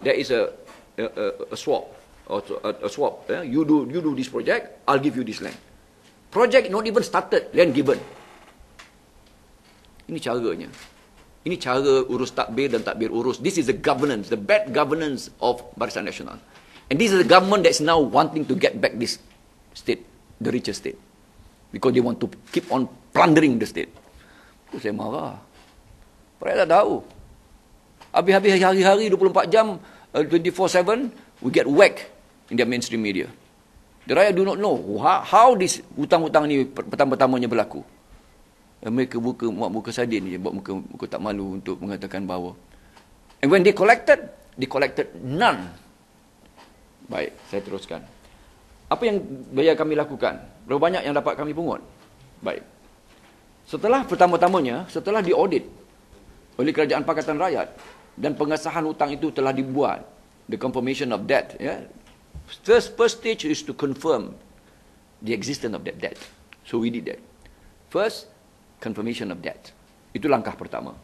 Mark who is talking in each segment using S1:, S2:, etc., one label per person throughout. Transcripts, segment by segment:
S1: there is a swap, or a swap. You do this project, I'll give you this land. Project not even started, land given. Ini caranya. Ini cara urus takbir dan takbir urus. This is the governance, the bad governance of Barisan Nasional. And this is the government that's now wanting to get back this state, the richest state. Because they want to keep on plundering the state. Itu saya marah. Mereka tak tahu. Habis-habis hari-hari 24 jam, 24/7, we get whacked in the mainstream media. The rakyat do not know how this hutang-hutang ni pertama-tamanya berlaku. Mereka buka muka sadin je, buat muka tak malu untuk mengatakan bahawa. And when they collected none. Baik, saya teruskan. Apa yang biaya kami lakukan? Berapa banyak yang dapat kami pungut? Baik. Setelah pertama-tamanya, setelah diaudit oleh Kerajaan Pakatan Rakyat dan pengesahan hutang itu telah dibuat, the confirmation of debt, ya. First stage is to confirm the existence of that debt. So we did that. First, confirmation of debt. Itu langkah pertama.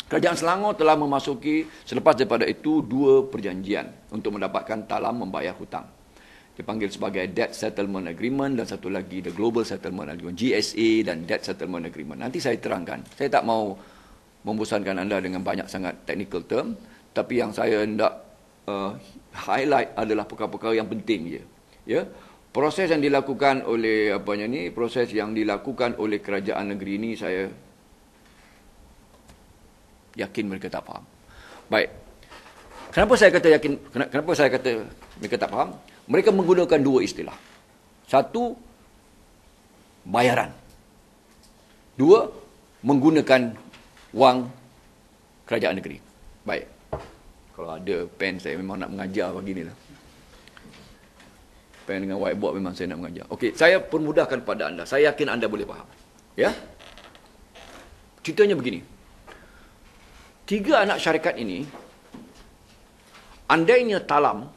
S1: Kerajaan Selangor telah memasuki selepas daripada itu 2 perjanjian untuk mendapatkan talam membayar hutang. Dipanggil sebagai Debt Settlement Agreement dan satu lagi the Global Settlement Agreement, GSA dan Debt Settlement Agreement. Nanti saya terangkan. Saya tak mau membosankan anda dengan banyak sangat technical term, tapi yang saya hendak highlight adalah perkara-perkara yang penting je. Ya. Proses yang dilakukan oleh proses yang dilakukan oleh kerajaan negeri ini, saya yakin mereka tak faham. Baik. Kenapa saya kata mereka tak faham? Mereka menggunakan 2 istilah. 1, bayaran. 2, menggunakan wang kerajaan negeri. Baik. Kalau ada pen, saya memang nak mengajar begini lah. Pen dengan whiteboard memang saya nak mengajar. Okey, saya permudahkan pada anda. Saya yakin anda boleh faham. Ya? Ceritanya begini. 3 anak syarikat ini, andainya talam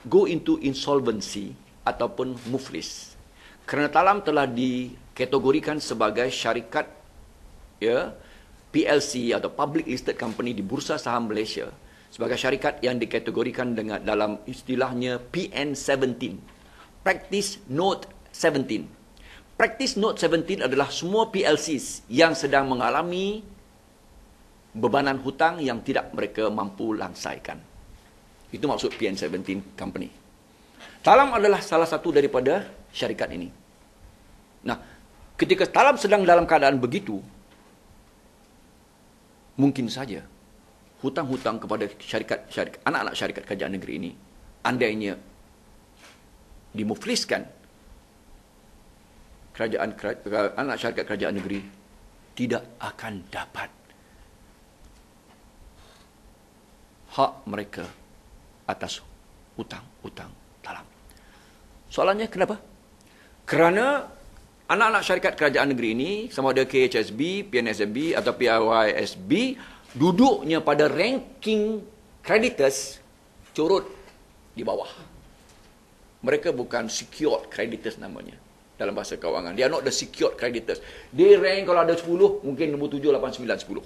S1: go into insolvency ataupun muflis. Kerana talam telah dikategorikan sebagai syarikat, ya, PLC atau Public Listed Company di Bursa Saham Malaysia, sebagai syarikat yang dikategorikan dengan dalam istilahnya PN17, Practice Note 17. Practice Note 17 adalah semua PLCs yang sedang mengalami bebanan hutang yang tidak mereka mampu langsaikan. Itu maksud PN17 Company. Talam adalah salah satu daripada syarikat ini. Nah, ketika talam sedang dalam keadaan begitu, mungkin saja hutang-hutang kepada anak-anak syarikat kerajaan negeri ini, andainya dimufliskan, anak syarikat kerajaan negeri tidak akan dapat hak mereka atas hutang-hutang talam. Soalannya kenapa? Kerana anak-anak syarikat kerajaan negeri ini, sama ada KHSB, PNSMB atau PIYSB, duduknya pada ranking creditors curut di bawah. Mereka bukan secured creditors namanya dalam bahasa kewangan. They are not the secured creditors. They rank kalau ada 10, mungkin nombor 7, 8, 9, 10.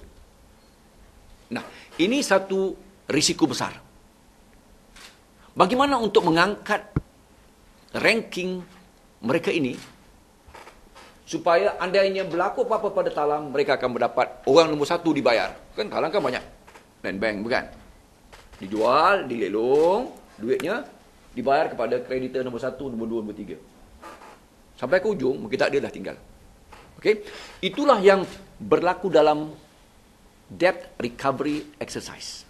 S1: Nah, ini satu risiko besar. Bagaimana untuk mengangkat ranking mereka ini supaya andainya berlaku apa-apa pada talam, mereka akan mendapat orang nombor 1 dibayar. Kan talam kan banyak. Land bank, bukan? Dijual, dilelong, duitnya dibayar kepada kreditor nombor 1, nombor 2, nombor 3. Sampai ke ujung, mungkin tak ada dah tinggal. Okey? Itulah yang berlaku dalam debt recovery exercise.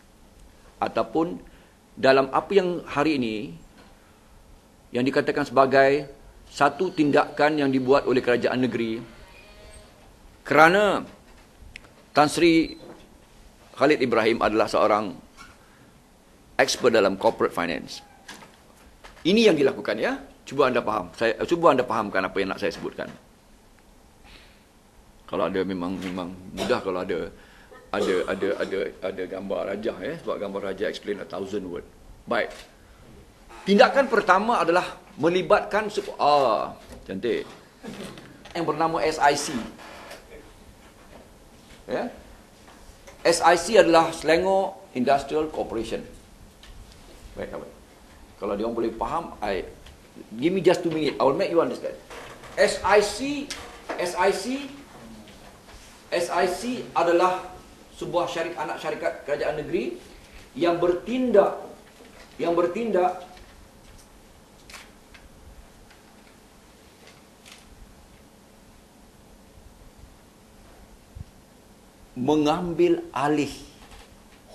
S1: Ataupun dalam apa yang hari ini yang dikatakan sebagai satu tindakan yang dibuat oleh kerajaan negeri kerana Tan Sri Khalid Ibrahim adalah seorang expert dalam corporate finance. Ini yang dilakukan, ya. Cuba anda faham. Cuba anda fahamkan apa yang nak saya sebutkan. Kalau ada memang mudah kalau ada gambar rajah, ya. Sebab gambar rajah explain 1,000 word. Baik. Tindakan pertama adalah melibatkan cantik. Yang bernama SIC. Ya. SIC adalah Selangor Industrial Corporation. Baik, baik. Kalau dia orang boleh faham, give me just 2 minutes, I will make you understand. SIC adalah sebuah anak syarikat kerajaan negeri yang bertindak mengambil alih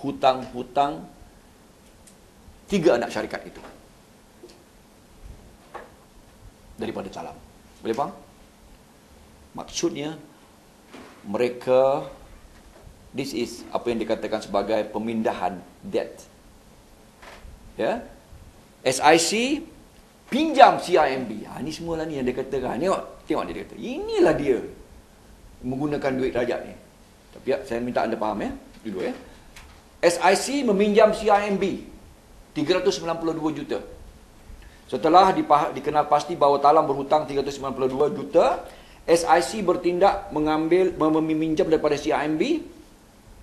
S1: hutang-hutang 3 anak syarikat itu daripada Talam. Boleh faham? Maksudnya mereka, this is apa yang dikatakan sebagai pemindahan debt. Ya, SIC pinjam CIMB. Ini semualah ni yang dia katakan. Tengok dia kata. Inilah dia menggunakan duit rakyat ni. Tapi saya minta anda faham ya, dulu ya. SIC meminjam CIMB 392 juta. Setelah dikenal pasti bahawa Talam berhutang 392 juta, SIC bertindak meminjam daripada CIMB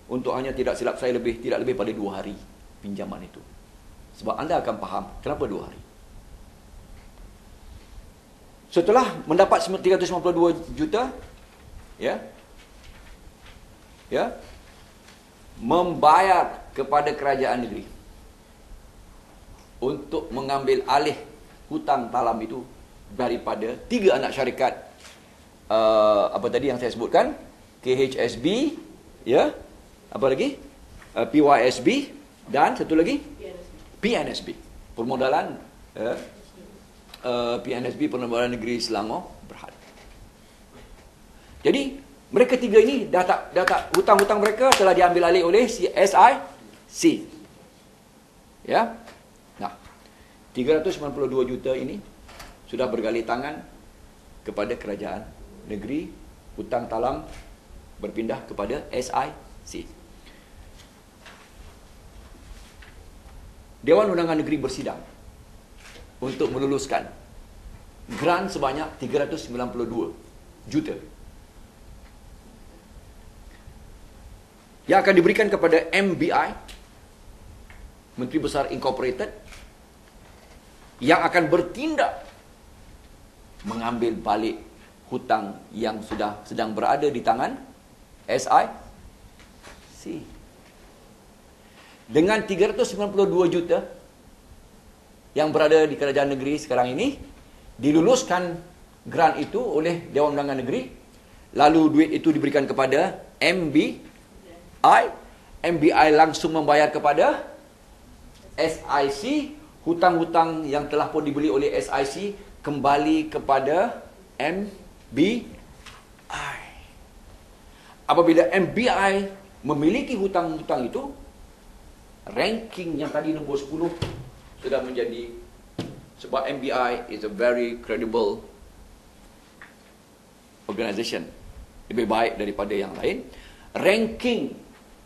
S1: untuk hanya tidak silap saya tidak lebih pada 2 hari pinjaman itu. Sebab anda akan faham kenapa 2 hari. Setelah mendapat 392 juta, membayar kepada kerajaan negeri untuk mengambil alih hutang Talam itu daripada 3 anak syarikat, apa tadi yang saya sebutkan, KHSB, apa lagi, PYSB, dan satu lagi PNSB, permodalan PNSB, Permodalan Negeri Selangor Berhad. Jadi mereka 3 ini dah tak hutang-hutang mereka telah diambil alih oleh SIC. Ya. Nah, 392 juta ini sudah bergali tangan kepada kerajaan negeri, hutang Talam berpindah kepada SIC. Dewan Undangan Negeri bersidang untuk meluluskan grant sebanyak 392 juta yang akan diberikan kepada MBI, Menteri Besar Incorporated, yang akan bertindak mengambil balik hutang yang sedang berada di tangan SIC. Dengan 392 juta yang berada di kerajaan negeri sekarang ini, diluluskan grant itu oleh Dewan Undangan Negeri, lalu duit itu diberikan kepada MBI langsung membayar kepada SIC, hutang-hutang yang telah pun dibeli oleh SIC kembali kepada MBI. Apabila MBI memiliki hutang-hutang itu, ranking yang tadi nombor 10 sudah menjadi, sebab MBI is a very credible organisation, lebih baik daripada yang lain, ranking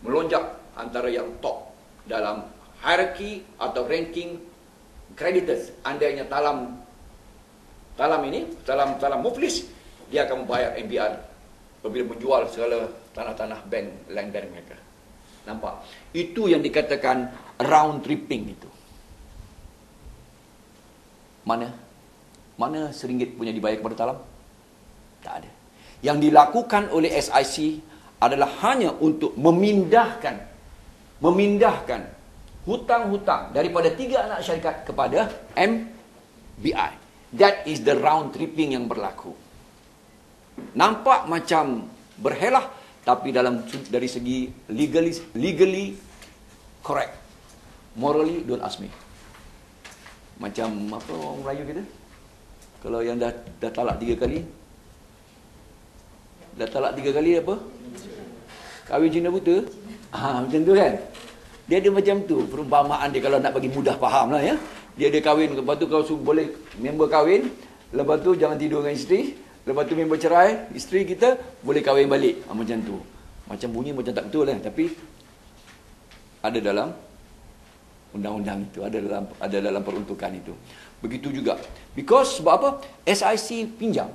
S1: melonjak antara yang top dalam hierarchy atau ranking creditors. Andainya Talam muflis, dia akan membayar MBI apabila menjual segala tanah-tanah bank, land bank mereka. Nampak? Itu yang dikatakan round tripping itu. Mana RM1 punya dibayar kepada Talam? Tak ada. Yang dilakukan oleh SIC adalah hanya untuk memindahkan hutang-hutang daripada 3 anak syarikat kepada MBI. That is the round tripping yang berlaku. Nampak macam berhelah, tapi dari segi legally correct, morally don't ask me. Macam apa orang Melayu kita, kalau yang dah talak 3 kali, apa, kahwin Cina buta, macam tu kan. Dia ada macam tu perumpamaan dia, kalau nak bagi mudah faham lah ya. Dia ada kahwin, lepas tu kau boleh member kahwin, lepas tu jangan tidur dengan isteri, lepas tu member cerai, isteri kita boleh kahwin balik. Macam tu. Macam bunyi macam tak betul lah, tapi ada dalam undang-undang itu, ada dalam peruntukan itu. Begitu juga. Because sebab apa? SIC pinjam,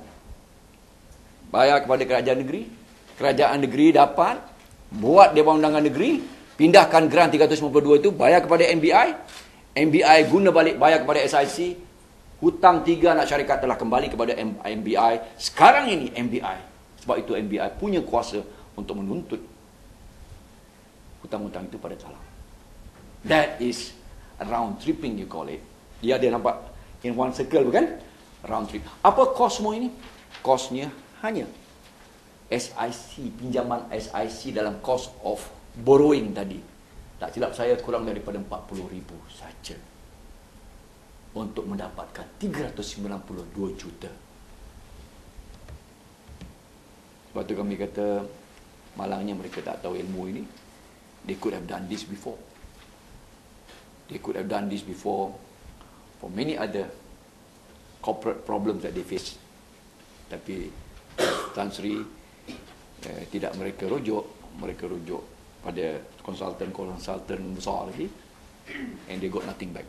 S1: bayar kepada kerajaan negeri dapat buat Dewan Undangan Negeri Pindahkan grant 352 itu, bayar kepada NBI. NBI guna balik bayar kepada SIC. Hutang 3 anak syarikat telah kembali kepada NBI. Sekarang ini NBI, sebab itu NBI punya kuasa untuk menuntut hutang-hutang itu pada Talang. That is a round tripping, you call it. Dia ada nampak in one circle, bukan? Round trip. Apa kos semua ini? Kosnya hanya SIC, pinjaman SIC dalam cost of borrowing tadi. Tak silap saya kurang daripada 40,000 saja untuk mendapatkan 392 juta. Sebab tu kami kata, malangnya mereka tak tahu ilmu ini. They could have done this before. They could have done this before for many other corporate problems that they face. Tapi Tan Sri tidak mereka rujuk pada konsultan besar lagi, and they got nothing back.